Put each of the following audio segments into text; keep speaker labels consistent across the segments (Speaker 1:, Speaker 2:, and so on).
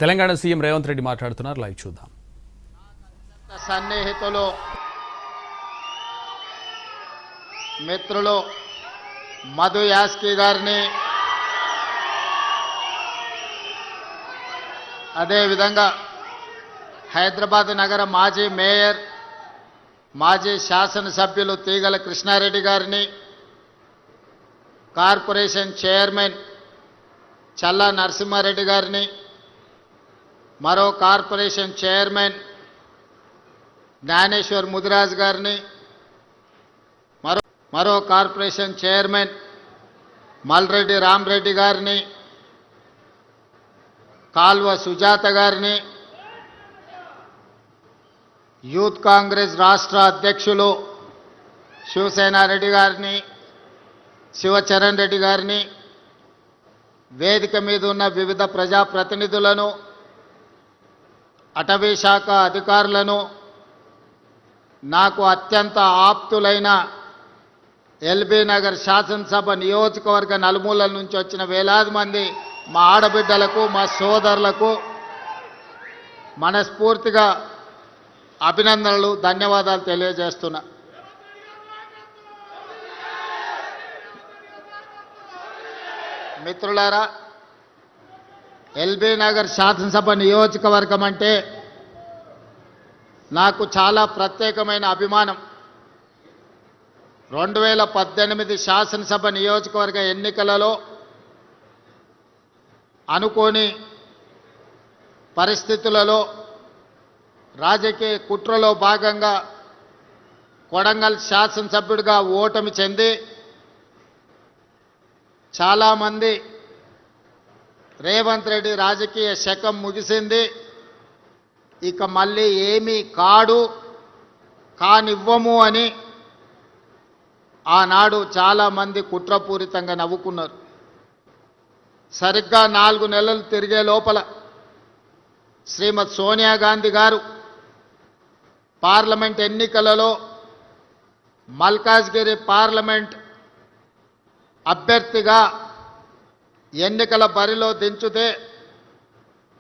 Speaker 1: Telangana CM Revanth Reddy మాట్లాడుతున్నారు. Live చూద్దాం.
Speaker 2: సన్నిహితులు మిత్రులు మధు యాస్కి గారిని, అదేవిధంగా హైదరాబాద్ నగర మాజీ మేయర్, మాజీ శాసనసభ్యులు తీగల కృష్ణారెడ్డి గారిని, కార్పొరేషన్ చైర్మన్ చల్లా నరసింహారెడ్డి గారిని, మరో కార్పొరేషన్ చైర్మన్ జ్ఞానేశ్వర్ ముదిరాజ్ గారిని, మరో కార్పొరేషన్ చైర్మన్ మల్రెడ్డి రామరెడ్డి గారిని, కాల్వ సుజాత గారిని, యూత్ కాంగ్రెస్ రాష్ట్ర అధ్యక్షులు శివసేనారెడ్డి గారిని, శివచరణ్ రెడ్డి గారిని, వేదిక మీద ఉన్న వివిధ ప్రజాప్రతినిధులను, అటవీ శాఖ అధికారులను, నాకు అత్యంత ఆప్తులైన ఎల్బీ నగర్ శాసనసభ నియోజకవర్గ నలుమూలల నుంచి వచ్చిన వేలాది మంది మా ఆడబిడ్డలకు, మా సోదరులకు మనస్ఫూర్తిగా అభినందనలు, ధన్యవాదాలు తెలియజేస్తున్నా. మిత్రులారా, ఎల్బీ నగర్ శాసనసభ నియోజకవర్గం అంటే నాకు చాలా ప్రత్యేకమైన అభిమానం. 2018 శాసనసభ నియోజకవర్గ ఎన్నికలలో అనుకోని పరిస్థితులలో రాజకీయ కుట్రలో భాగంగా కొడంగల్ శాసనసభ్యుడిగా ఓటమి చెంది చాలామంది రేవంత్ రెడ్డి రాజకీయ శకం ముగిసింది, ఇక మళ్ళీ ఏమీ కానివ్వము అని ఆనాడు చాలామంది కుట్రపూరితంగా నవ్వుకున్నారు. సరిగ్గా 4 నెలలు తిరిగే లోపల శ్రీమతి సోనియా గాంధీ గారు పార్లమెంట్ ఎన్నికలలో మల్కాజ్గిరి పార్లమెంట్ అభ్యర్థిగా ఎన్నికల బరిలో దించితే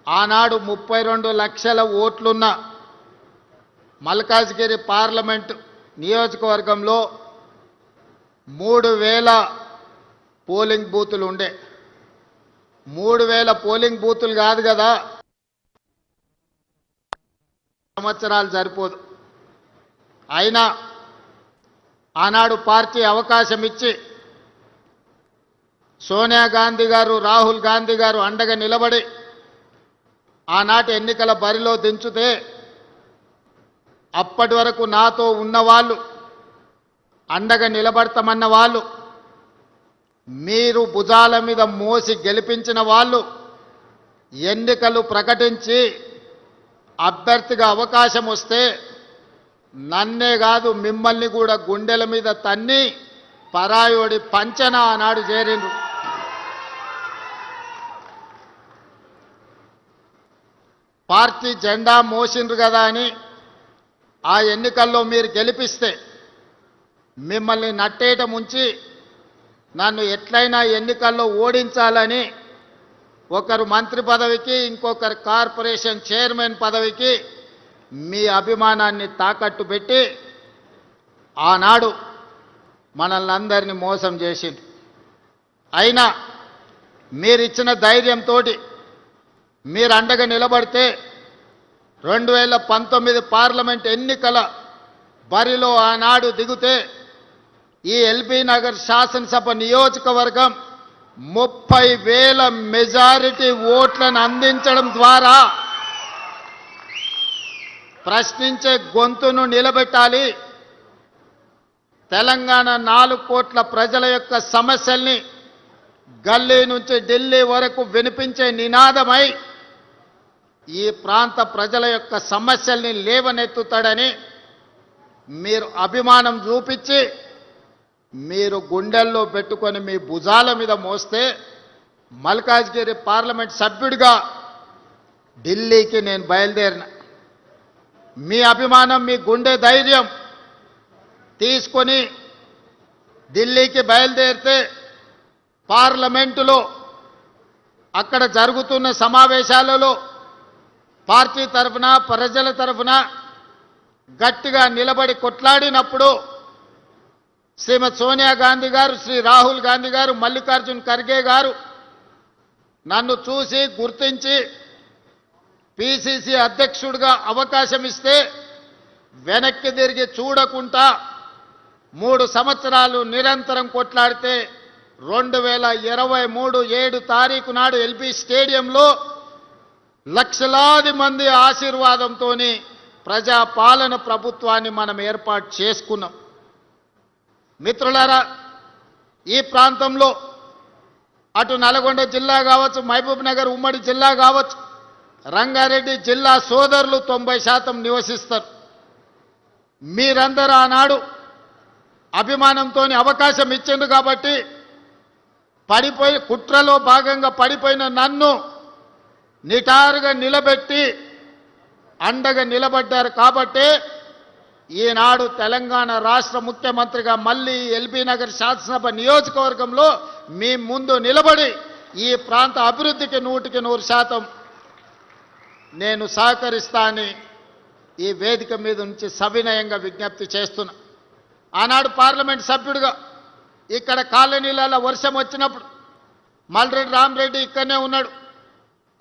Speaker 2: ఆనాడు 32 లక్షల ఓట్లున్న మల్కాజ్గిరి పార్లమెంట్ నియోజకవర్గంలో 3000 పోలింగ్ బూతులు ఉండే. 3000 పోలింగ్ బూతులు కాదు కదా, సంవత్సరాలు సరిపోదు. అయినా ఆనాడు పార్టీ అవకాశం ఇచ్చి సోనియా గాంధీ గారు, రాహుల్ గాంధీ గారు అండగా నిలబడి ఆనాటి ఎన్నికల బరిలో దించితే అప్పటి వరకు నాతో ఉన్నవాళ్ళు, అండగా నిలబడతామన్న వాళ్ళు, మీరు భుజాల మీద మోసి గెలిపించిన వాళ్ళు ఎన్నికలు ప్రకటించి అభ్యర్థిగా అవకాశం వస్తే నన్నే కాదు మిమ్మల్ని కూడా గుండెల మీద తన్ని పరాయోడి పంచన ఆనాడు చేరిండ్రు. పార్టీ జెండా మోసిండ్రు కదా అని ఆ ఎన్నికల్లో మీరు గెలిపిస్తే మిమ్మల్ని నట్టేట ముంచి నన్ను ఎట్లయినా ఎన్నికల్లో ఓడించాలని ఒకరు మంత్రి పదవికి, ఇంకొకరు కార్పొరేషన్ చైర్మన్ పదవికి మీ అభిమానాన్ని తాకట్టు పెట్టి ఆనాడు మనల్ని అందరినీ మోసం చేసింది. అయినా మీరిచ్చిన ధైర్యంతో మీరు అండగా నిలబడితే 2019 పార్లమెంట్ ఎన్నికల బరిలో ఆనాడు దిగితే ఈ ఎల్బీ నగర్ శాసనసభ నియోజకవర్గం 30,000 మెజారిటీ ఓట్లను అందించడం ద్వారా ప్రశ్నించే గొంతును నిలబెట్టాలి. తెలంగాణ 4 కోట్ల ప్రజల యొక్క సమస్యల్ని గల్లీ నుంచి ఢిల్లీ వరకు వినిపించే నినాదమై ఈ ప్రాంత ప్రజల యొక్క సమస్యల్ని లేవనెత్తుతాడని మీరు అభిమానం చూపించి మీరు గుండెల్లో పెట్టుకొని మీ భుజాల మీద మోస్తే మల్కాజ్గిరి పార్లమెంట్ సభ్యుడిగా ఢిల్లీకి నేను బయలుదేరిన. మీ అభిమానం, మీ గుండె ధైర్యం తీసుకొని ఢిల్లీకి బయలుదేరితే పార్లమెంటులో అక్కడ జరుగుతున్న సమావేశాలలో పార్టీ తరఫున ప్రజల తరఫున గట్టిగా నిలబడి కొట్లాడినప్పుడు శ్రీమతి సోనియా గాంధీ గారు, శ్రీ రాహుల్ గాంధీ గారు, మల్లికార్జున్ ఖర్గే గారు నన్ను చూసి గుర్తించి పిసిసి అధ్యక్షుడిగా అవకాశం ఇస్తే వెనక్కి తిరిగి చూడకుండా 3 సంవత్సరాలు నిరంతరం కొట్లాడితే 2023 7 తారీఖు నాడు ఎల్బీ స్టేడియంలో లక్షలాది మంది ఆశీర్వాదంతో ప్రజాపాలన ప్రభుత్వాన్ని మనం ఏర్పాటు చేసుకున్నాం. మిత్రులారా, ఈ ప్రాంతంలో అటు నల్గొండ జిల్లా కావచ్చు, మహబూబ్ నగర్ ఉమ్మడి జిల్లా కావచ్చు, రంగారెడ్డి జిల్లా సోదరులు 90% నివసిస్తారు. మీరందరూ ఆనాడు అభిమానంతో అవకాశం ఇచ్చిండ్రు కాబట్టి కుట్రలో భాగంగా పడిపోయిన నన్ను నిటారుగా నిలబెట్టి అండగా నిలబడ్డారు. కాబట్టి ఈనాడు తెలంగాణ రాష్ట్ర ముఖ్యమంత్రిగా మళ్ళీ ఎల్బీ నగర్ శాసనసభ నియోజకవర్గంలో మీ ముందు నిలబడి ఈ ప్రాంత అభివృద్ధికి 100% నేను సహకరిస్తానని ఈ వేదిక మీద నుంచి సవినయంగా విజ్ఞప్తి చేస్తున్నా. ఆనాడు పార్లమెంట్ సభ్యుడిగా ఇక్కడ కాలనీలలో వర్షం వచ్చినప్పుడు మల్రెడ్డి రామరెడ్డి ఇక్కడనే ఉన్నాడు.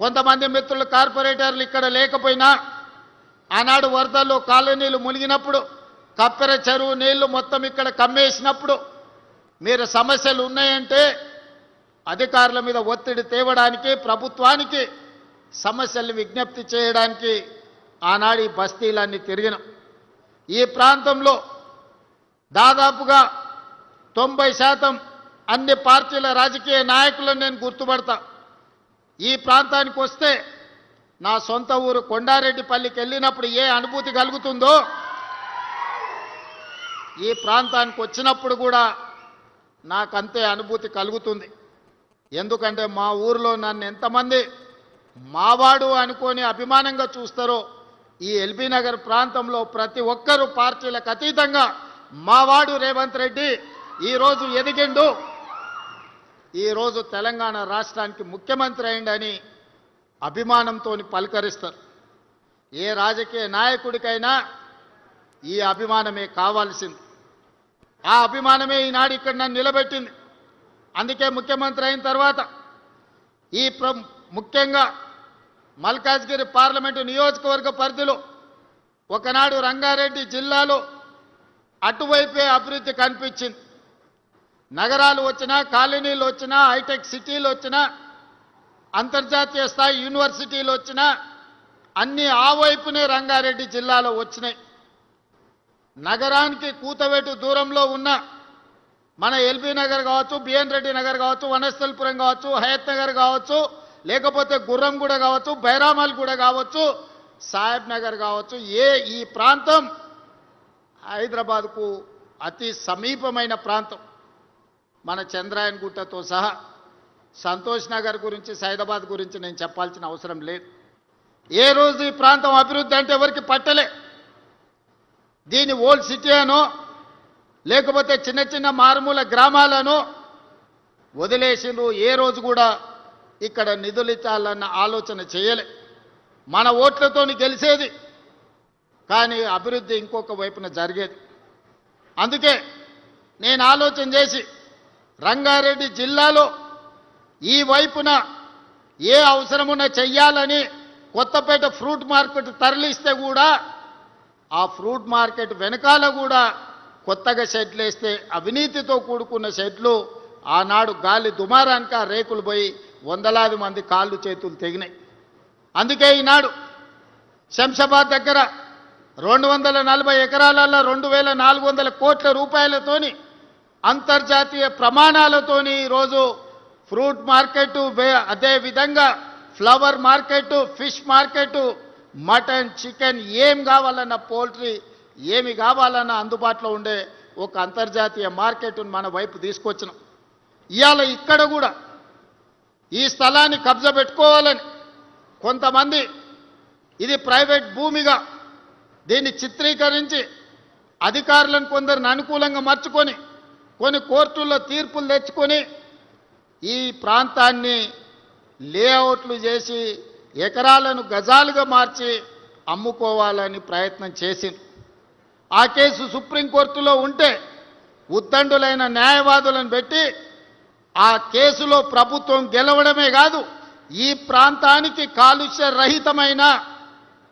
Speaker 2: కొంతమంది మిత్రులు కార్పొరేటర్లు ఇక్కడ లేకపోయినా ఆనాడు వరదల్లో కాలనీలు మునిగినప్పుడు కప్పెర చెరువు నీళ్లు మొత్తం ఇక్కడ కమ్మేసినప్పుడు మీరు సమస్యలు ఉన్నాయంటే అధికారుల మీద ఒత్తిడి తేవడానికి, ప్రభుత్వానికి సమస్యల్ని విజ్ఞప్తి చేయడానికి ఆనాడు ఈ బస్తీలన్నీ తిరిగినాం. ఈ ప్రాంతంలో దాదాపుగా 90% అన్ని పార్టీల రాజకీయ నాయకులను నేను గుర్తుపడతా. ఈ ప్రాంతానికి వస్తే నా సొంత ఊరు కొండారెడ్డిపల్లికి వెళ్ళినప్పుడు ఏ అనుభూతి కలుగుతుందో ఈ ప్రాంతానికి వచ్చినప్పుడు కూడా నాకంతే అనుభూతి కలుగుతుంది. ఎందుకంటే మా ఊరిలో నన్ను ఎంతమంది మావాడు అనుకొని అభిమానంగా చూస్తారో ఈ ఎల్బీ నగర్ ప్రాంతంలో ప్రతి ఒక్కరూ పార్టీలకు అతీతంగా మావాడు రేవంత్ రెడ్డి ఈరోజు ఎదిగిండు, ఈరోజు తెలంగాణ రాష్ట్రానికి ముఖ్యమంత్రి అయిండని అభిమానంతో పలకరిస్తారు. ఏ రాజకీయ నాయకుడికైనా ఈ అభిమానమే కావాల్సింది. ఆ అభిమానమే ఈనాడు ఇక్కడ నన్ను నిలబెట్టింది. అందుకే ముఖ్యమంత్రి అయిన తర్వాత ఈ ముఖ్యంగా మల్కాజ్గిరి పార్లమెంటు నియోజకవర్గ పరిధిలో ఒకనాడు రంగారెడ్డి జిల్లాలో అటువైపే అభివృద్ధి కనిపించింది. నగరాలు వచ్చినా, కాలనీలు వచ్చినా, హైటెక్ సిటీలు వచ్చినా, అంతర్జాతీయ స్థాయి యూనివర్సిటీలు వచ్చినా అన్నీ ఆ వైపునే రంగారెడ్డి జిల్లాలో వచ్చినాయి. నగరానికి కూతవేటు దూరంలో ఉన్న మన ఎల్బీ నగర్ కావచ్చు, బిఎన్ రెడ్డి నగర్ కావచ్చు, వనస్థలపురం కావచ్చు, హయత్ నగర్ కావచ్చు, లేకపోతే గుర్రంగూడ కావచ్చు, బైరామల్గూడ కావచ్చు, సాహెబ్ నగర్ కావచ్చు, ఈ ప్రాంతం హైదరాబాద్కు అతి సమీపమైన ప్రాంతం. మన చంద్రాయన్ గుట్టతో సహా సంతోష్ నగర్ గురించి, సైదాబాద్ గురించి నేను చెప్పాల్సిన అవసరం లేదు. ఏ రోజు ఈ ప్రాంతం అభివృద్ధి అంటే ఎవరికి పట్టలే. దీని ఓల్డ్ సిటీ అనో లేకపోతే చిన్న చిన్న మారుమూల గ్రామాలను వదిలేసిండ్రు. ఏ రోజు కూడా ఇక్కడ నిధులు ఇచ్చాలన్న ఆలోచన చేయలే. మన ఓట్లతో గెలిచేది, కానీ అభివృద్ధి ఇంకొక వైపున జరిగేది. అందుకే నేను ఆలోచన చేసి రంగారెడ్డి జిల్లాలో ఈ వైపున ఏ అవసరమున్నా చెయ్యాలని కొత్తపేట ఫ్రూట్ మార్కెట్ తరలిస్తే కూడా ఆ ఫ్రూట్ మార్కెట్ వెనకాల కూడా కొత్తగా షెడ్లు వేస్తే అవినీతితో కూడుకున్న షెడ్లు ఆనాడు గాలి దుమారానికి ఆ రేకులు పోయి వందలాది మంది కాళ్ళు చేతులు తెగినాయి. అందుకే ఈనాడు శంషాబాద్ దగ్గర 240 ఎకరాలలో 2400 కోట్ల రూపాయలతోని అంతర్జాతీయ ప్రమాణాలతోని ఈరోజు ఫ్రూట్ మార్కెట్, అదేవిధంగా flower market, fish market, mutton, chicken ఏం కావాలన్నా, పోల్ట్రీ ఏమి కావాలన్నా అందుబాటులో ఉండే ఒక అంతర్జాతీయ మార్కెట్ను మన వైపు తీసుకొచ్చినాం. ఇవాళ ఇక్కడ కూడా ఈ స్థలాన్ని కబ్జా పెట్టుకోవాలని కొంతమంది ఇది ప్రైవేట్ భూమిగా దీన్ని చిత్రీకరించి అధికారులను కొందరిని అనుకూలంగా మార్చుకొని కొన్ని కోర్టుల్లో తీర్పులు తెచ్చుకొని ఈ ప్రాంతాన్ని లేఅవుట్లు చేసి ఎకరాలను గజాలుగా మార్చి అమ్ముకోవాలని ప్రయత్నం చేసింది. ఆ కేసు సుప్రీంకోర్టులో ఉంటే ఉద్దండులైన న్యాయవాదులను పెట్టి ఆ కేసులో ప్రభుత్వం గెలవడమే కాదు, ఈ ప్రాంతానికి కాలుష్య రహితమైన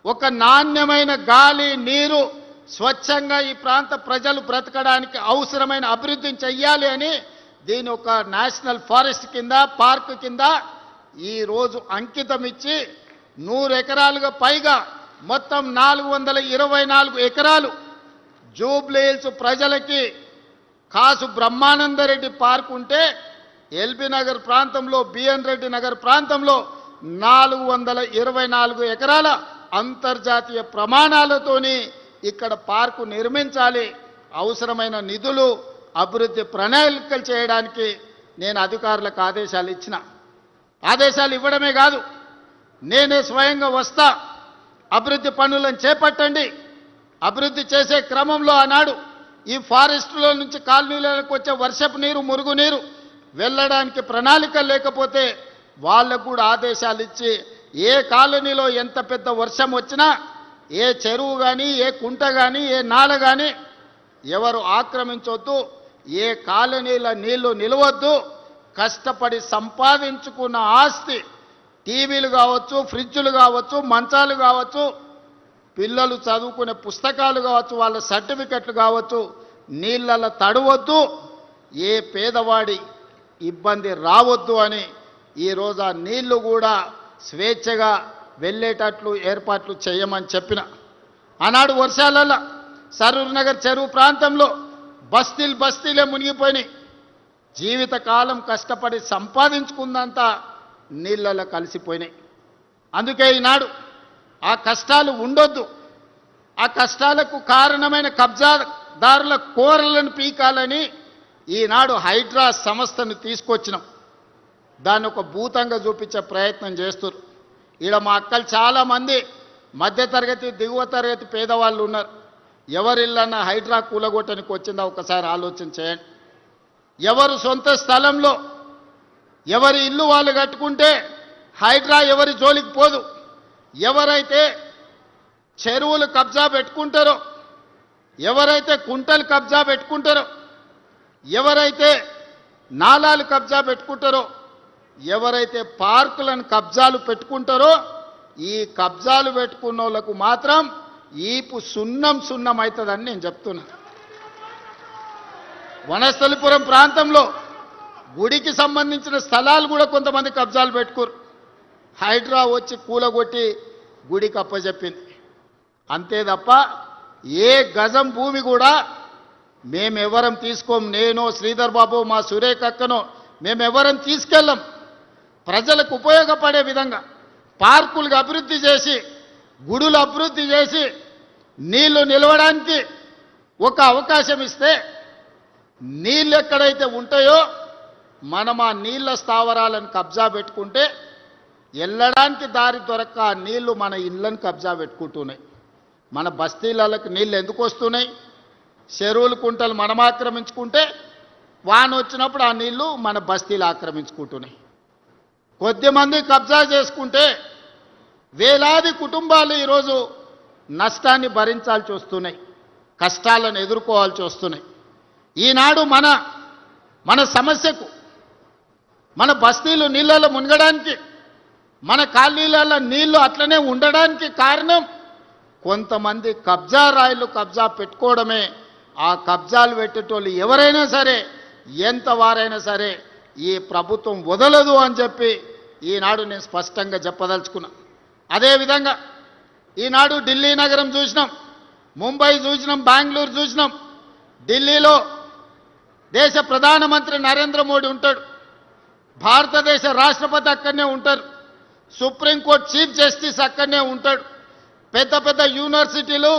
Speaker 2: ఒక నాణ్యమైన గాలి, నీరు స్వచ్ఛంగా ఈ ప్రాంత ప్రజలు బ్రతకడానికి అవసరమైన అభివృద్ధిని చెయ్యాలి అని దీని ఒక నేషనల్ ఫారెస్ట్ కింద, పార్క్ కింద ఈరోజు అంకితం ఇచ్చి 100 ఎకరాలుగా పైగా మొత్తం 424 ఎకరాలు జూబ్లీహిల్స్ ప్రజలకి కాసు బ్రహ్మానందరెడ్డి పార్క్ ఉంటే ఎల్బీ నగర్ ప్రాంతంలో, బిఎన్ రెడ్డి నగర్ ప్రాంతంలో 424 ఎకరాల అంతర్జాతీయ ప్రమాణాలతోని ఇక్కడ పార్కు నిర్మించాలి. అవసరమైన నిధులు, అభివృద్ధి ప్రణాళికలు చేయడానికి నేను అధికారులకు ఆదేశాలు ఇచ్చిన. ఆదేశాలు ఇవ్వడమే కాదు, నేనే స్వయంగా వస్తా, అభివృద్ధి పనులను చేపట్టండి. అభివృద్ధి చేసే క్రమంలో ఆనాడు ఈ ఫారెస్ట్లో నుంచి కాలనీలకు వచ్చే వర్షపు నీరు, మురుగునీరు వెళ్ళడానికి ప్రణాళిక లేకపోతే వాళ్ళకు కూడా ఆదేశాలు ఇచ్చి ఏ కాలనీలో ఎంత పెద్ద వర్షం వచ్చినా ఏ చెరువు కానీ, ఏ కుంట కానీ, ఏ నాల కానీ ఎవరు ఆక్రమించొద్దు, ఏ కాలనీల నీళ్లు నిలవద్దు. కష్టపడి సంపాదించుకున్న ఆస్తి, టీవీలు కావచ్చు, ఫ్రిడ్జులు కావచ్చు, మంచాలు కావచ్చు, పిల్లలు చదువుకునే పుస్తకాలు కావచ్చు, వాళ్ళ సర్టిఫికెట్లు కావచ్చు, నీళ్ళలో తడవద్దు, ఏ పేదవాడి ఇబ్బంది రావద్దు అని ఈరోజు ఆ నీళ్లు కూడా స్వేచ్ఛగా వెళ్ళేటట్లు ఏర్పాట్లు చేయమని చెప్పిన. ఆనాడు వర్షాలలో సరూర్ నగర్ చెరువు ప్రాంతంలో బస్తీలే మునిగిపోయినాయి. జీవితకాలం కష్టపడి సంపాదించుకుందంతా నీళ్ళలో కలిసిపోయినాయి. అందుకే ఈనాడు ఆ కష్టాలు ఉండొద్దు, ఆ కష్టాలకు కారణమైన కబ్జాదారుల కోరలను పీకాలని ఈనాడు హైడ్రా సంస్థను తీసుకొచ్చినాం. దాన్ని ఒక భూతంగా చూపించే ప్రయత్నం చేస్తున్నారు. ఈడ మా అక్కలు చాలామంది మధ్యతరగతి, దిగువ తరగతి పేదవాళ్ళు ఉన్నారు. ఎవరిల్లన్నా హైడ్రా కూలగొట్టనికి వచ్చిందా ఒకసారి ఆలోచన చేయండి. ఎవరు సొంత స్థలంలో ఎవరి ఇల్లు వాళ్ళు కట్టుకుంటే హైడ్రా ఎవరి జోలికి పోదు. ఎవరైతే చెరువులు కబ్జా పెట్టుకుంటారో, ఎవరైతే కుంటలు కబ్జా పెట్టుకుంటారో, ఎవరైతే నాలాలు కబ్జా పెట్టుకుంటారో, ఎవరైతే పార్కులను కబ్జాలు పెట్టుకుంటారో, ఈ కబ్జాలు పెట్టుకున్న వాళ్ళకు మాత్రం ఈపు సున్నం అవుతుందని నేను చెప్తున్నా. వనస్థలిపురం ప్రాంతంలో గుడికి సంబంధించిన స్థలాలు కూడా కొంతమంది కబ్జాలు పెట్టుకోరు. హైడ్రా వచ్చి కూలగొట్టి గుడికి అప్పచెప్పింది. అంతే తప్ప ఏ గజం భూమి కూడా మేమెవరం తీసుకోం. నేనో, శ్రీధర్ బాబు, మా సురేఖ అక్కనో మేమెవరం తీసుకెళ్ళం. ప్రజలకు ఉపయోగపడే విధంగా పార్కులకు అభివృద్ధి చేసి, గుడులు అభివృద్ధి చేసి, నీళ్లు నిలవడానికి ఒక అవకాశం ఇస్తే, నీళ్ళు ఎక్కడైతే ఉంటాయో మనం ఆ నీళ్ళ స్థావరాలను కబ్జా పెట్టుకుంటే వెళ్ళడానికి దారి దొరక్క ఆ నీళ్లు మన ఇళ్ళను కబ్జా పెట్టుకుంటున్నాయి. మన బస్తీలకు నీళ్ళు ఎందుకు వస్తున్నాయి? చెరువులు, కుంటలు మనం ఆక్రమించుకుంటే వాన వచ్చినప్పుడు ఆ నీళ్లు మన బస్తీలు ఆక్రమించుకుంటున్నాయి. కొద్దిమంది కబ్జా చేసుకుంటే వేలాది కుటుంబాలు ఈరోజు నష్టాన్ని భరించాల్సి వస్తున్నాయి, కష్టాలను ఎదుర్కోవాల్సి వస్తున్నాయి. ఈనాడు మన సమస్యకు, మన బస్తీలు నీళ్ళలో మునగడానికి, మన కాలనీలలో నీళ్లు అట్లనే ఉండడానికి కారణం కొంతమంది కబ్జా రాయిలు కబ్జా పెట్టుకోవడమే. ఆ కబ్జాలు పెట్టేటోళ్ళు ఎవరైనా సరే, ఎంత వారైనా సరే ఈ ప్రభుత్వం వదలదు అని చెప్పి ఈనాడు నేను స్పష్టంగా చెప్పదలుచుకున్నా. అదేవిధంగా ఈనాడు ఢిల్లీ నగరం చూసినాం, ముంబై చూసినాం, బెంగళూరు చూసినాం. ఢిల్లీలో దేశ ప్రధానమంత్రి నరేంద్ర మోడీ ఉంటాడు, భారతదేశ రాష్ట్రపతి అక్కడనే ఉంటారు, సుప్రీంకోర్టు చీఫ్ జస్టిస్ అక్కడనే ఉంటాడు. పెద్ద పెద్ద యూనివర్సిటీలు,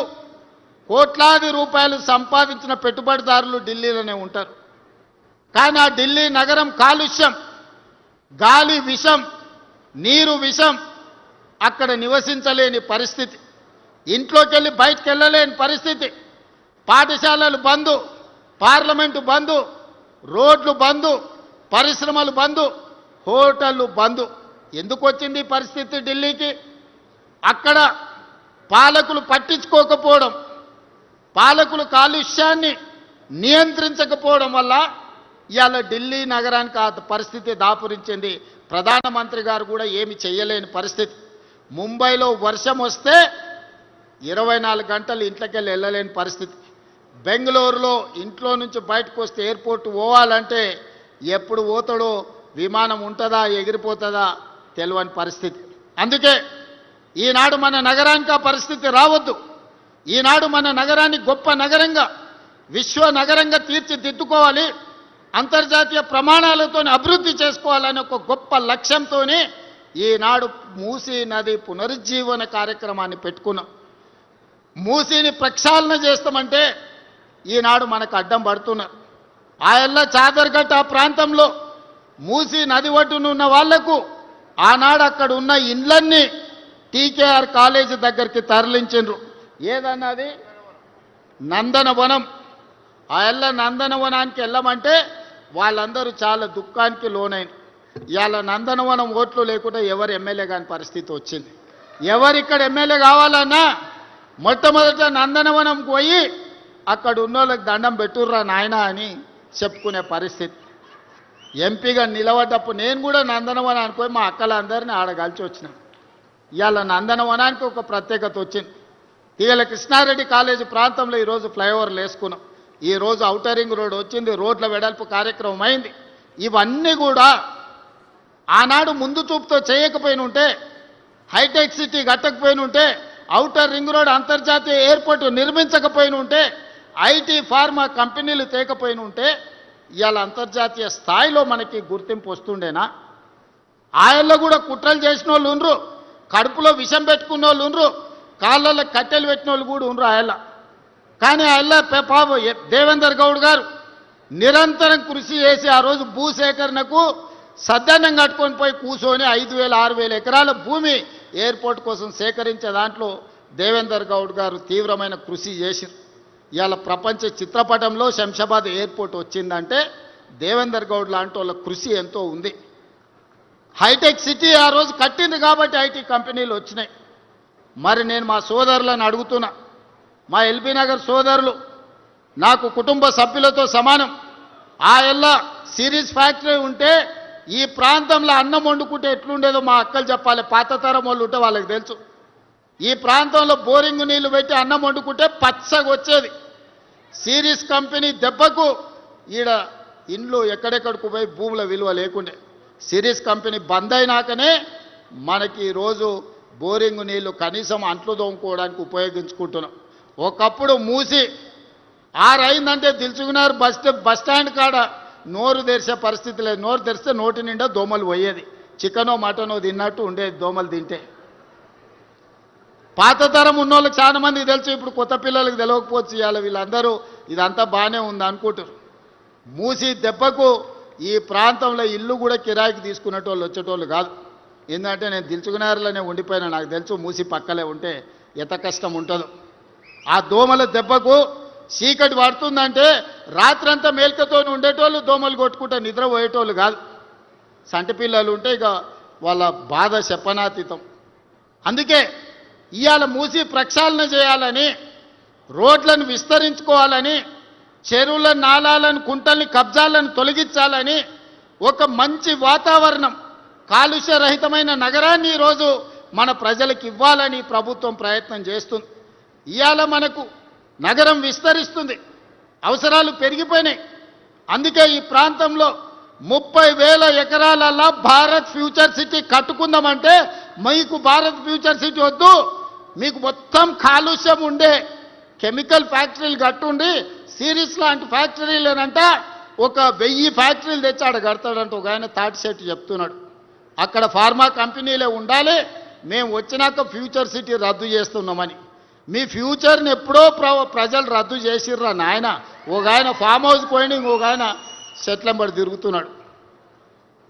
Speaker 2: కోట్లాది రూపాయలు సంపాదించిన పెట్టుబడిదారులు ఢిల్లీలోనే ఉంటారు. కానీ ఆ ఢిల్లీ నగరం కాలుష్యం, గాలి విషం, నీరు విషం, అక్కడ నివసించలేని పరిస్థితి, ఇంట్లోకి వెళ్ళి బయటకు వెళ్ళలేని పరిస్థితి, పాఠశాలలు బందు, పార్లమెంటు బందు, రోడ్లు బందు, పరిశ్రమలు బందు, హోటళ్ళు బందు. ఎందుకు వచ్చింది ఈ పరిస్థితి ఢిల్లీకి? అక్కడ పాలకులు పట్టించుకోకపోవడం, పాలకులు కాలుష్యాన్ని నియంత్రించకపోవడం వల్ల ఇవాళ ఢిల్లీ నగరానికి ఆ పరిస్థితి దాపురించింది. ప్రధానమంత్రి గారు కూడా ఏమి చేయలేని పరిస్థితి. ముంబైలో వర్షం వస్తే 24 గంటలు ఇంట్లోకెళ్ళి వెళ్ళలేని పరిస్థితి. బెంగళూరులో ఇంట్లో నుంచి బయటకు వస్తే ఎయిర్పోర్ట్ పోవాలంటే ఎప్పుడు పోతాడో, విమానం ఉంటుందా ఎగిరిపోతుందా తెలియని పరిస్థితి. అందుకే ఈనాడు మన నగరానికి ఆ పరిస్థితి రావద్దు. ఈనాడు మన నగరాన్ని గొప్ప నగరంగా, విశ్వ నగరంగా తీర్చిదిద్దుకోవాలి, అంతర్జాతీయ ప్రమాణాలతో అభివృద్ధి చేసుకోవాలని ఒక గొప్ప లక్ష్యంతో ఈనాడు మూసీ నది పునరుజ్జీవన కార్యక్రమాన్ని పెట్టుకున్నాం. మూసీని ప్రక్షాళన చేస్తామంటే ఈనాడు మనకు అడ్డం పడుతున్నారు. ఆయల్ల చాదర్ఘట్ ఆ ప్రాంతంలో మూసీ నది ఒడ్డున ఉన్న వాళ్లకు ఆనాడు అక్కడ ఉన్న ఇండ్లన్నీ టీకేఆర్ కాలేజీ దగ్గరికి తరలించిండ్రు. ఏదన్నది నందనవనం. ఆయల్ల నందనవనానికి వెళ్ళమంటే వాళ్ళందరూ చాలా దుఃఖానికి లోనైన. ఇవాళ నందనవనం ఓట్లు లేకుండా ఎవరు ఎమ్మెల్యే కాని పరిస్థితి వచ్చింది. ఎవరు ఇక్కడ ఎమ్మెల్యే కావాలన్నా మొట్టమొదట నందనవనంకి పోయి అక్కడ ఉన్న వాళ్ళకి దండం పెట్టుర్రా నాయన అని చెప్పుకునే పరిస్థితి. ఎంపీగా నిలబడ్డప్పుడు నేను కూడా నందనవనానికి పోయి మా అక్కలందరినీ ఆడ కలిసి వచ్చినాను. ఇవాళ నందనవనానికి ఒక ప్రత్యేకత వచ్చింది. ఇవాళ కృష్ణారెడ్డి కాలేజీ ప్రాంతంలో ఈరోజు ఫ్లైఓవర్లు వేసుకున్నాం. ఈరోజు ఔటర్ రింగ్ రోడ్ వచ్చింది, రోడ్ల వెడల్పు కార్యక్రమం అయింది. ఇవన్నీ కూడా ఆనాడు ముందు చూపుతో చేయకపోయిన ఉంటే, హైటెక్ సిటీ కట్టకపోయిన ఉంటే, ఔటర్ రింగ్ రోడ్ అంతర్జాతీయ ఎయిర్పోర్టు నిర్మించకపోయిన ఉంటే, ఐటీ ఫార్మా కంపెనీలు తేకపోయిన ఉంటే ఇవాళ అంతర్జాతీయ స్థాయిలో మనకి గుర్తింపు వస్తుండేనా? ఆయల్లో కూడా కుట్రలు చేసిన వాళ్ళు ఉండ్రు, కడుపులో విషం పెట్టుకున్న వాళ్ళు ఉండ్రు, కాళ్ళల్లో కట్టెలు పెట్టిన వాళ్ళు కూడా ఉండ్రు ఆయల్ల. కానీ ఆయల్ల పాప దేవేందర్ గౌడ్ గారు నిరంతరం కృషి చేసి ఆ రోజు భూసేకరణకు సద్దన్నం కట్టుకొని పోయి కూర్చొని 5,000 6,000 ఎకరాల భూమి ఎయిర్పోర్ట్ కోసం సేకరించే దాంట్లో దేవేందర్ గౌడ్ గారు తీవ్రమైన కృషి చేశారు. ఇవాళ ప్రపంచ చిత్రపటంలో శంషాబాద్ ఎయిర్పోర్ట్ వచ్చిందంటే దేవేందర్ గౌడ్ లాంటి వాళ్ళ కృషి ఎంతో ఉంది. హైటెక్ సిటీ ఆ రోజు కట్టింది కాబట్టి ఐటీ కంపెనీలు వచ్చినాయి. మరి నేను మా సోదరులను అడుగుతున్నా, మా ఎల్బీ నగర్ సోదరులు నాకు కుటుంబ సభ్యులతో సమానం. ఆ ఎల్ల సిరీస్ ఫ్యాక్టరీ ఉంటే ఈ ప్రాంతంలో అన్నం వండుకుంటే ఎట్లుండేదో మా అక్కలు చెప్పాలి. పాత తరం వాళ్ళు ఉంటే వాళ్ళకి తెలుసు. ఈ ప్రాంతంలో బోరింగ్ నీళ్లు పెట్టి అన్నం వండుకుంటే పచ్చగా వచ్చేది. సిరీస్ కంపెనీ దెబ్బకు ఈడ ఇండ్లు ఎక్కడెక్కడికి పోయి భూముల విలువ లేకుండే. సిరీస్ కంపెనీ బంద్ అయినాకనే మనకి ఈరోజు బోరింగ్ నీళ్లు కనీసం అంట్లు తోముకోవడానికి ఉపయోగించుకుంటున్నాం. ఒకప్పుడు మూసి 6 అయిందంటే దిల్చుకున్నారు బస్ స్టాండ్ కాడ నోరు తెరిచే పరిస్థితి లేదు. నోరు తెరిస్తే నోటి నిండా దోమలు పోయేది. చికెనో మటనో తిన్నట్టు ఉండేది దోమలు తింటే. పాత తరం ఉన్నోళ్ళకి చాలా మందికి తెలుసు, ఇప్పుడు కొత్త పిల్లలకు తెలియకపోవచ్చు. ఇవాళ వీళ్ళందరూ ఇదంతా బాగానే ఉంది అనుకుంటారు. మూసి దెబ్బకు ఈ ప్రాంతంలో ఇల్లు కూడా కిరాయికి తీసుకునేటోళ్ళు వచ్చేటోళ్ళు కాదు. ఏంటంటే నేను దిల్చుకున్నారులోనే ఉండిపోయినా, నాకు తెలుసు మూసి పక్కలే ఉంటే ఎంత కష్టం ఉంటుందో. ఆ దోమల దెబ్బకు చీకటి పడుతుందంటే రాత్రంతా మేల్కతో ఉండేటోళ్ళు దోమలు కొట్టుకుంటే నిద్రపోయేటోళ్ళు కాదు. సంటి పిల్లలు ఉంటే ఇక వాళ్ళ బాధ చెప్పనాతీతం. అందుకే ఇవాళ మూసి ప్రక్షాళన చేయాలని, రోడ్లను విస్తరించుకోవాలని, చెరువుల నాలాలను కుంటల్ని కబ్జాలను తొలగించాలని, ఒక మంచి వాతావరణం, కాలుష్య రహితమైన నగరాన్ని ఈరోజు మన ప్రజలకు ఇవ్వాలని ప్రభుత్వం ప్రయత్నం చేస్తుంది. ఇవాళ మనకు నగరం విస్తరిస్తుంది, అవసరాలు పెరిగిపోయినాయి. అందుకే ఈ ప్రాంతంలో 30,000 ఎకరాలలో భారత్ ఫ్యూచర్ సిటీ కట్టుకుందామంటే మీకు భారత్ ఫ్యూచర్ సిటీ వద్దు, మీకు మొత్తం కాలుష్యం ఉండే కెమికల్ ఫ్యాక్టరీలు కట్టుండి సిరీస్ లాంటి ఫ్యాక్టరీలేనంట ఒక 1000 ఫ్యాక్టరీలు తెచ్చాడు కడతాడంట ఒక ఆయన తాటి సెట్ చెప్తున్నాడు. అక్కడ ఫార్మా కంపెనీలే ఉండాలి, మేము వచ్చినాక ఫ్యూచర్ సిటీ రద్దు చేస్తున్నామని. మీ ఫ్యూచర్ని ఎప్పుడో ప్రజలు రద్దు చేసిర్రా నాయన. ఒక ఆయన ఫామ్ హౌస్ పోయిన ఇంకొక ఆయన సెట్లంబడి తిరుగుతున్నాడు.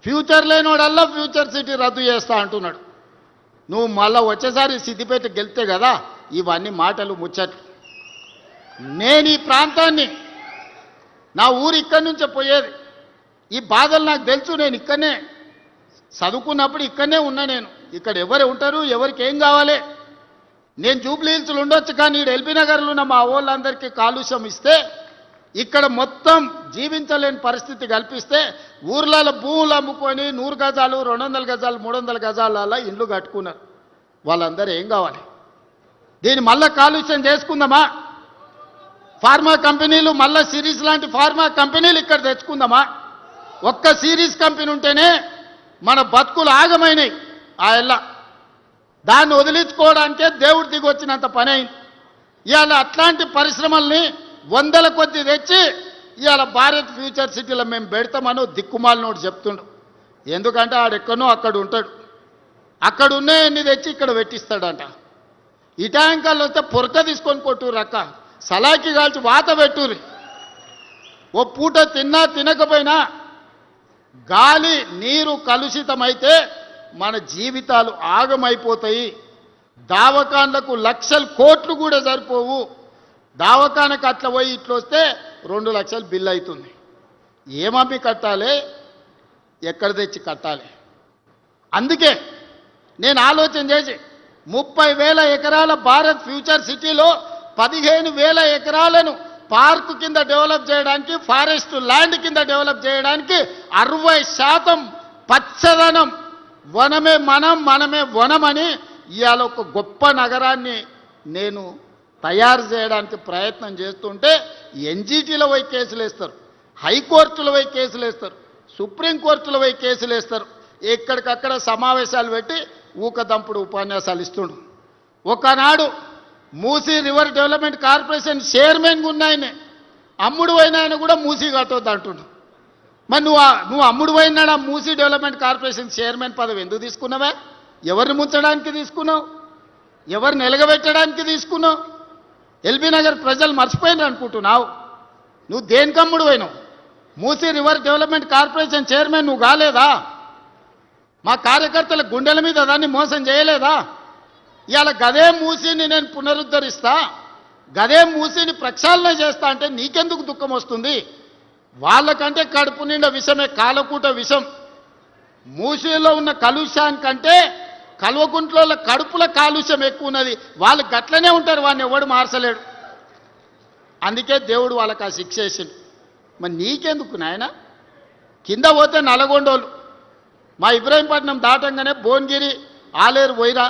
Speaker 2: ఫ్యూచర్ లేనివాడల్లా ఫ్యూచర్ సిటీ రద్దు చేస్తా అంటున్నాడు. నువ్వు మళ్ళీ వచ్చేసారి సిద్దిపేట గెలితే కదా ఇవన్నీ మాటలు ముచ్చట్లు. నేను ఈ ప్రాంతాన్ని, నా ఊరు ఇక్కడి నుంచే పోయేది, ఈ బాధలు నాకు తెలుసు. నేను ఇక్కడనే చదువుకున్నప్పుడు ఇక్కడనే ఉన్నా నేను. ఇక్కడ ఎవరు ఉంటారు, ఎవరికి ఏం కావాలి? నేను జూబ్లీ హిల్స్లో ఉండొచ్చు, కానీ ఇక్కడ ఎల్బీ నగర్లో ఉన్న మా వాళ్ళందరికీ కాలుష్యం ఇస్తే, ఇక్కడ మొత్తం జీవించలేని పరిస్థితి కల్పిస్తే, ఊర్లలో భూములు అమ్ముకొని 100 గజాలు 200 గజాలు 300 గజాల ఇండ్లు కట్టుకున్నారు. వాళ్ళందరూ ఏం కావాలి? దీన్ని మళ్ళా కాలుష్యం చేసుకుందామా? ఫార్మా కంపెనీలు మళ్ళా సిరీస్ లాంటి ఫార్మా కంపెనీలు ఇక్కడ తెచ్చుకుందామా? ఒక్క సిరీస్ కంపెనీ ఉంటేనే మన బతుకులు ఆగమైనాయి. ఆ ఎల్లా దాన్ని వదిలించుకోవడానికే దేవుడు దిగి వచ్చినంత పని అయింది. ఇవాళ అట్లాంటి పరిశ్రమల్ని 100ల కొద్ది తెచ్చి ఇవాళ భారత్ ఫ్యూచర్ సిటీలో మేము పెడతామని దిక్కుమాలినోడు చెప్తుండు. ఎందుకంటే ఆడెక్కడో అక్కడ ఉంటాడు, అక్కడ ఉన్నాయన్ని తెచ్చి ఇక్కడ పెట్టిస్తాడంట. ఈ ట్యాంకర్లు వస్తే పొరక తీసుకొని కొట్టుర్రు అక్క, సలాకి కాల్చి వాత పెట్టుర్రి. ఓ పూట తిన్నా తినకపోయినా గాలి నీరు కలుషితమైతే మన జీవితాలు ఆగమైపోతాయి. దావకాన్లకు లక్షల కోట్లు కూడా సరిపోవు. దావకానకు అట్లా పోయి ఇట్లా వస్తే 2 లక్షలు బిల్లు అవుతుంది. ఏమమ్మి కట్టాలి, ఎక్కడ తెచ్చి కట్టాలి? అందుకే నేను ఆలోచన చేసి 30,000 ఎకరాల భారత్ ఫ్యూచర్ సిటీలో 15,000 ఎకరాలను పార్కు కింద డెవలప్ చేయడానికి, ఫారెస్ట్ ల్యాండ్ కింద డెవలప్ చేయడానికి 60% పచ్చదనం, వనమే మనం మనమే వనమని ఇవాళ ఒక గొప్ప నగరాన్ని నేను తయారు చేయడానికి ప్రయత్నం చేస్తుంటే ఎన్జీటీలో పోయి కేసులు వేస్తారు, హైకోర్టులో పోయి కేసులు వేస్తారు, సుప్రీంకోర్టులో పోయి కేసులు వేస్తారు. ఎక్కడికక్కడ సమావేశాలు పెట్టి ఊకదంపుడు ఉపన్యాసాలు ఇస్తుండు. ఒకనాడు మూసీ రివర్ డెవలప్మెంట్ కార్పొరేషన్ చైర్మన్గా ఉన్నాయనే అమ్ముడు అయిన ఆయన కూడా మూసీ కట్టొద్దు అంటుండు. మరి నువ్వు అమ్ముడు అయినాడు ఆ మూసీ డెవలప్మెంట్ కార్పొరేషన్ చైర్మన్ పదవి ఎందుకు తీసుకున్నావా? ఎవరిని ముంచడానికి తీసుకున్నావు? ఎవరిని నిలగబెట్టడానికి తీసుకున్నావు? ఎల్బీ నగర్ ప్రజలు మర్చిపోయినారు అనుకుంటున్నావు. నువ్వు దేనికి అమ్ముడు అయినావు? Musi river development corporation chairman నువ్వు కాలేదా? మా కార్యకర్తల గుండెల మీద దాన్ని మోసం చేయలేదా? ఇవాళ గదే మూసీని నేను పునరుద్ధరిస్తా, గదే మూసీని ప్రక్షాళన చేస్తా అంటే నీకెందుకు దుఃఖం వస్తుంది? వాళ్ళకంటే కడుపు నిండా విషమే కాలకూట విషం. మూసీలో ఉన్న కాలుష్యానికంటే కల్వకుంట్ల కడుపుల కాలుష్యం ఎక్కువ ఉన్నది. వాళ్ళు గట్లనే ఉంటారు, వాడిని ఎవడు మార్చలేడు. అందుకే దేవుడు వాళ్ళకి ఆ శిక్ష వేసిండు. మరి నీకెందుకు నాయన? కింద పోతే నల్గొండోలు, మా ఇబ్రాహీంపట్నం దాటంగానే భువనగిరి ఆలేరు పోయిరా.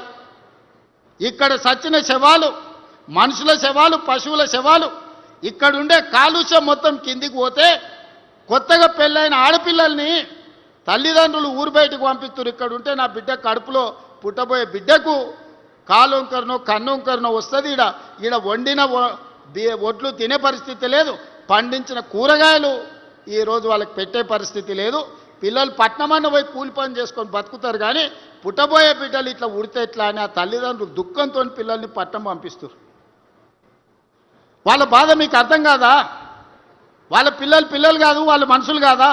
Speaker 2: ఇక్కడ సచ్చిన శవాలు, మనుషుల శవాలు, పశువుల శవాలు, ఇక్కడుండే కాలుష్యం మొత్తం కిందికి పోతే కొత్తగా పెళ్ళైన ఆడపిల్లల్ని తల్లిదండ్రులు ఊరు బయటకు పంపిస్తారు. ఇక్కడ ఉంటే నా బిడ్డ కడుపులో పుట్టబోయే బిడ్డకు కాలుంకరనో కన్నుంకరనో వస్తుంది. ఈడ వండిన ఒడ్లు తినే పరిస్థితి లేదు, పండించిన కూరగాయలు ఈరోజు వాళ్ళకి పెట్టే పరిస్థితి లేదు. పిల్లలు పట్నమన్న పోయి కూలి పని చేసుకొని బతుకుతారు, కానీ పుట్టబోయే బిడ్డలు ఇట్లా ఉడితే ఎట్లా అని ఆ తల్లిదండ్రులు దుఃఖంతో పిల్లల్ని పట్నం పంపిస్తారు. వాళ్ళ బాధ మీకు అర్థం కాదా? వాళ్ళ పిల్లలు కాదు, వాళ్ళ మనుషులు కాదా?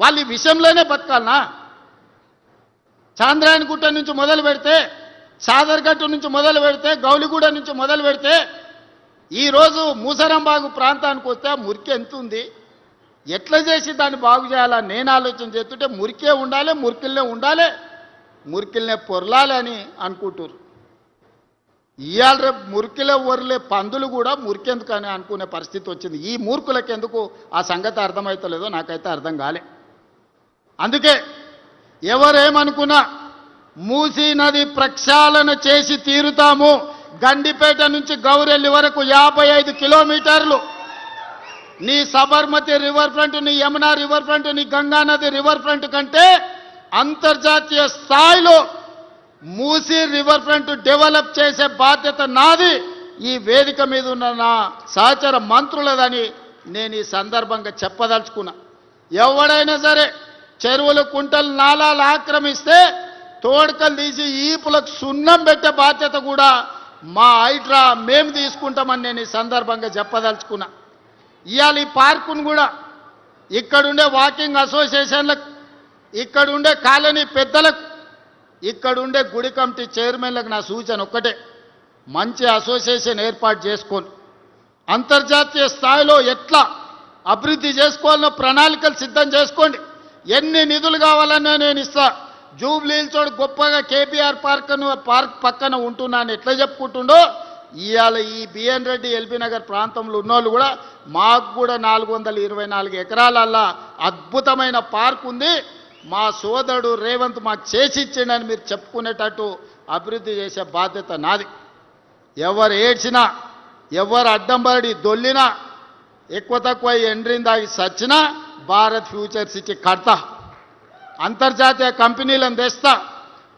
Speaker 2: వాళ్ళు ఈ విషయంలోనే బతకాలనా? చాంద్రాయణగుట్ట నుంచి మొదలు పెడితే, సాదర్గట్టు నుంచి మొదలు పెడితే, గౌలిగూడ నుంచి మొదలు పెడితే ఈరోజు మూసరంబాగు ప్రాంతానికి వస్తే మురికి ఎంత ఉంది? ఎట్లా చేసి దాన్ని బాగు చేయాలని నేను ఆలోచన చేస్తుంటే మురికే ఉండాలి, మురికిల్నే ఉండాలి, మురికిల్నే పొరలాలి అని అనుకుంటారు. ఇవాళ రేపు మురికిలే ఒరలే పందులు కూడా మురికెందుకని అనుకునే పరిస్థితి వచ్చింది. ఈ మూర్ఖులకి ఎందుకు ఆ సంగతి అర్థమవుతలేదో నాకైతే అర్థం కాలే. అందుకే ఎవరేమనుకున్నా మూసీ నది ప్రక్షాళన చేసి తీరుతాము. గండిపేట నుంచి గౌరెల్లి వరకు 55 కిలోమీటర్లు నీ సబర్మతి రివర్ ఫ్రంట్, నీ యమునా రివర్ ఫ్రంట్, నీ గంగా నది రివర్ ఫ్రంట్ కంటే అంతర్జాతీయ స్థాయిలో మూసీ రివర్ ఫ్రంట్ డెవలప్ చేసే బాధ్యత నాది, ఈ వేదిక మీద ఉన్న నా సహచర మంత్రులదని నేను ఈ సందర్భంగా చెప్పదలుచుకున్నా. ఎవడైనా సరే చెరువులు, కుంటలు, నాలాలు ఆక్రమిస్తే తోడుకలు తీసి ఈపులకు సున్నం పెట్టే బాధ్యత కూడా మా హైడ్రా మేము తీసుకుంటామని నేను ఈ సందర్భంగా చెప్పదలుచుకున్నా. ఇవాళ ఈ పార్కును కూడా ఇక్కడుండే వాకింగ్ అసోసియేషన్లకు, ఇక్కడుండే కాలనీ పెద్దలకు, ఇక్కడుండే గుడి కమిటీ చైర్మన్లకు నా సూచన ఒక్కటే, మంచి అసోసియేషన్ ఏర్పాటు చేసుకొని అంతర్జాతీయ స్థాయిలో ఎట్లా అభివృద్ధి చేసుకోవాలనో ప్రణాళికలు సిద్ధం చేసుకోండి. ఎన్ని నిధులు కావాలన్నా నేను ఇస్తా. జూబ్లీహిల్స్ తోడు గొప్పగా కేపీఆర్ పార్క్ పక్కన ఉంటున్నాను ఎట్లా చెప్పుకుంటుండో ఇవాళ ఈ బిఎన్ రెడ్డి ఎల్బీ నగర్ ప్రాంతంలో ఉన్నోళ్ళు కూడా మాకు కూడా 424 ఎకరాలల్లా అద్భుతమైన పార్క్ ఉంది, మా సోదరుడు రేవంత్ మాకు చేసి ఇచ్చిండని మీరు చెప్పుకునేటట్టు అభివృద్ధి చేసే బాధ్యత నాది. ఎవరు ఏడ్చినా ఎవరు అడ్డంబడి దొల్లినా ఎక్కువ తక్కువ ఎండ్రిందాగి సచ్చినా భారత్ ఫ్యూచర్ సిటీ కడతా, అంతర్జాతీయ కంపెనీలను తెస్తా,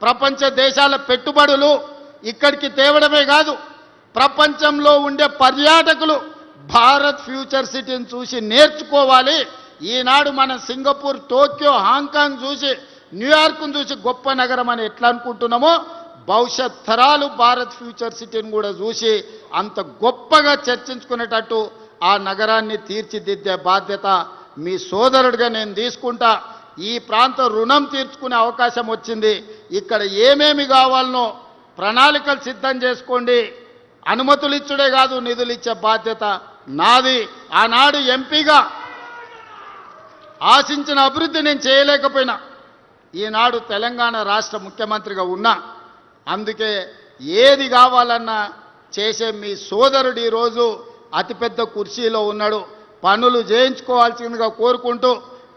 Speaker 2: ప్రపంచ దేశాల పెట్టుబడులు ఇక్కడికి తేవడమే కాదు ప్రపంచంలో ఉండే పర్యాటకులు భారత్ ఫ్యూచర్ సిటీని చూసి నేర్చుకోవాలి. ఈనాడు మనం సింగపూర్, టోక్యో, హాంకాంగ్ చూసి న్యూయార్క్ను చూసి గొప్ప నగరం అని ఎట్లా అనుకుంటున్నామో భవిష్యత్ తరాలు భారత్ ఫ్యూచర్ సిటీని కూడా చూసి అంత గొప్పగా చర్చించుకునేటట్టు ఆ నగరాన్ని తీర్చిదిద్దే బాధ్యత మీ సోదరుడిగా నేను తీసుకుంటా. ఈ ప్రాంత రుణం తీర్చుకునే అవకాశం వచ్చింది. ఇక్కడ ఏమేమి కావాలనో ప్రణాళికలు సిద్ధం చేసుకోండి. అనుమతులు ఇచ్చుడే కాదు నిధులు ఇచ్చే బాధ్యత నాది. ఆనాడు ఎంపీగా ఆశించిన అభివృద్ధి నేను చేయలేకపోయినా ఈనాడు తెలంగాణ రాష్ట్ర ముఖ్యమంత్రిగా ఉన్నా. అందుకే ఏది కావాలన్నా చేసే మీ సోదరుడు ఈరోజు అతిపెద్ద కుర్చీలో ఉన్నాడు. పనులు చేయించుకోవాల్సిందిగా కోరుకుంటూ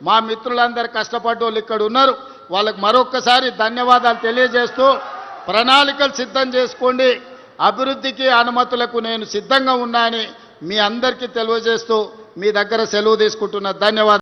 Speaker 2: మా మిత్రులందరూ కష్టపడ్డోళ్ళు ఇక్కడ ఉన్నారు, వాళ్ళకు మరొక్కసారి ధన్యవాదాలు తెలియజేస్తూ ప్రణాళికలు సిద్ధం చేసుకోండి. అభివృద్ధికి అనుమతులకు నేను సిద్ధంగా ఉన్నానని మీ అందరికీ తెలియజేస్తూ మీ దగ్గర సెలవు తీసుకుంటున్న ధన్యవాదాలు.